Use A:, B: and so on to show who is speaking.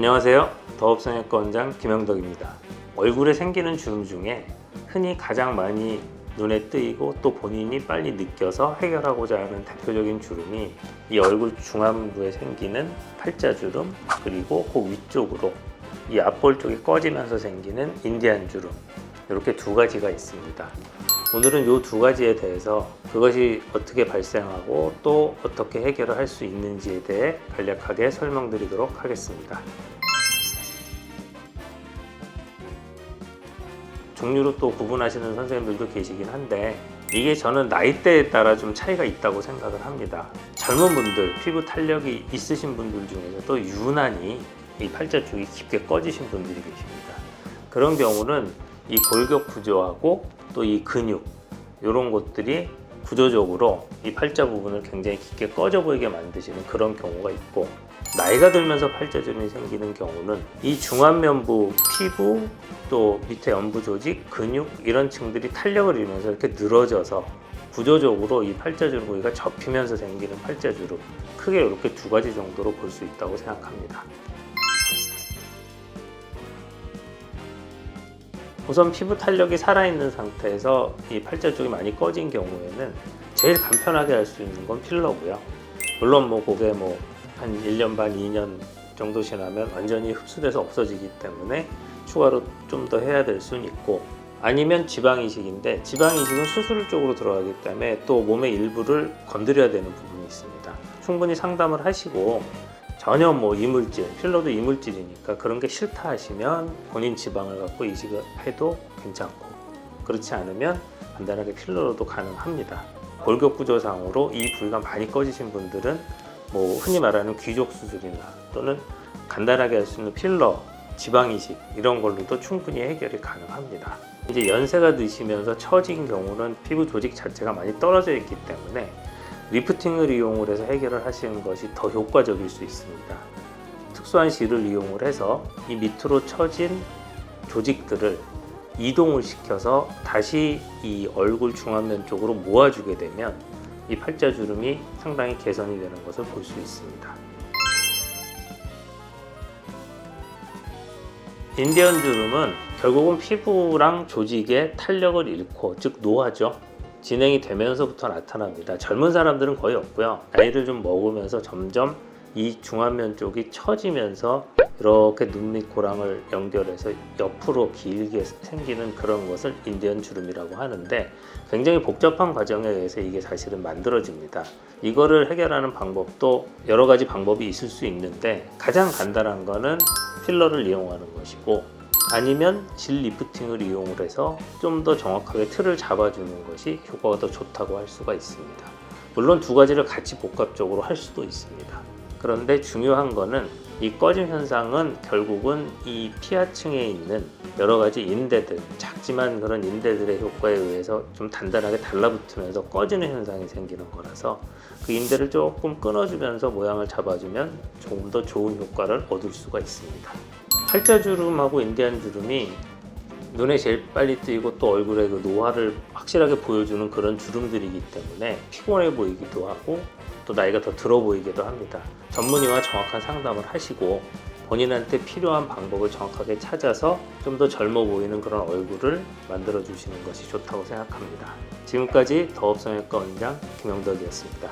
A: 안녕하세요. 더업성형외과 원장 김영덕입니다. 얼굴에 생기는 주름 중에 흔히 가장 많이 눈에 띄고 또 본인이 빨리 느껴서 해결하고자 하는 대표적인 주름이 이 얼굴 중안부에 생기는 팔자주름, 그리고 그 위쪽으로 이 앞볼 쪽이 꺼지면서 생기는 인디안 주름, 이렇게 두 가지가 있습니다. 오늘은 이 두 가지에 대해서 그것이 어떻게 발생하고 또 어떻게 해결을 할 수 있는지에 대해 간략하게 설명드리도록 하겠습니다. 종류로 또 구분하시는 선생님들도 계시긴 한데, 이게 저는 나이대에 따라 좀 차이가 있다고 생각을 합니다. 젊은 분들, 피부 탄력이 있으신 분들 중에서도 유난히 이 팔자 쪽이 깊게 꺼지신 분들이 계십니다. 그런 경우는 이 골격 구조하고 또 이 근육, 이런 것들이 구조적으로 이 팔자 부분을 굉장히 깊게 꺼져 보이게 만드시는 그런 경우가 있고, 나이가 들면서 팔자주름이 생기는 경우는 이 중안면부 피부, 또 밑에 연부 조직, 근육, 이런 층들이 탄력을 잃으면서 이렇게 늘어져서 구조적으로 이 팔자주름 부위가 접히면서 생기는 팔자주름, 크게 이렇게 두 가지 정도로 볼 수 있다고 생각합니다. 우선 피부 탄력이 살아있는 상태에서 이 팔자 쪽이 많이 꺼진 경우에는 제일 간편하게 할 수 있는 건 필러고요. 물론 그게 한 1년 반, 2년 정도 지나면 완전히 흡수돼서 없어지기 때문에 추가로 좀 더 해야 될 수는 있고, 아니면 지방이식인데, 지방이식은 수술 쪽으로 들어가기 때문에 또 몸의 일부를 건드려야 되는 부분이 있습니다. 충분히 상담을 하시고 전혀 이물질, 필러도 이물질이니까 그런 게 싫다 하시면 본인 지방을 갖고 이식을 해도 괜찮고, 그렇지 않으면 간단하게 필러로도 가능합니다. 골격 구조상으로 이 부위가 많이 꺼지신 분들은 흔히 말하는 귀족 수술이나 또는 간단하게 할 수 있는 필러, 지방 이식, 이런 걸로도 충분히 해결이 가능합니다. 이제 연세가 드시면서 처진 경우는 피부 조직 자체가 많이 떨어져 있기 때문에 리프팅을 이용을 해서 해결을 하시는 것이 더 효과적일 수 있습니다. 특수한 실을 이용을 해서 이 밑으로 처진 조직들을 이동을 시켜서 다시 이 얼굴 중안면 쪽으로 모아주게 되면 이 팔자주름이 상당히 개선이 되는 것을 볼 수 있습니다. 인디언 주름은 결국은 피부랑 조직의 탄력을 잃고, 즉 노화죠, 진행이 되면서부터 나타납니다. 젊은 사람들은 거의 없고요. 나이를 좀 먹으면서 점점 이 중안면 쪽이 처지면서 이렇게 눈 밑 고랑을 연결해서 옆으로 길게 생기는 그런 것을 인디언 주름이라고 하는데, 굉장히 복잡한 과정에 의해서 이게 사실은 만들어집니다. 이거를 해결하는 방법도 여러 가지 방법이 있을 수 있는데, 가장 간단한 거는 필러를 이용하는 것이고, 아니면 질 리프팅을 이용을 해서 좀 더 정확하게 틀을 잡아주는 것이 효과가 더 좋다고 할 수가 있습니다. 물론 두 가지를 같이 복합적으로 할 수도 있습니다. 그런데 중요한 거는 이 꺼짐 현상은 결국은 이 피하층에 있는 여러 가지 인대들, 작지만 그런 인대들의 효과에 의해서 좀 단단하게 달라붙으면서 꺼지는 현상이 생기는 거라서, 그 인대를 조금 끊어주면서 모양을 잡아주면 조금 더 좋은 효과를 얻을 수가 있습니다. 팔자주름하고 인디안 주름이 눈에 제일 빨리 띄고 또 얼굴에 그 노화를 확실하게 보여주는 그런 주름들이기 때문에 피곤해 보이기도 하고 또 나이가 더 들어 보이기도 합니다. 전문의와 정확한 상담을 하시고 본인한테 필요한 방법을 정확하게 찾아서 좀 더 젊어 보이는 그런 얼굴을 만들어 주시는 것이 좋다고 생각합니다. 지금까지 더업성형외과 원장 김영덕이었습니다.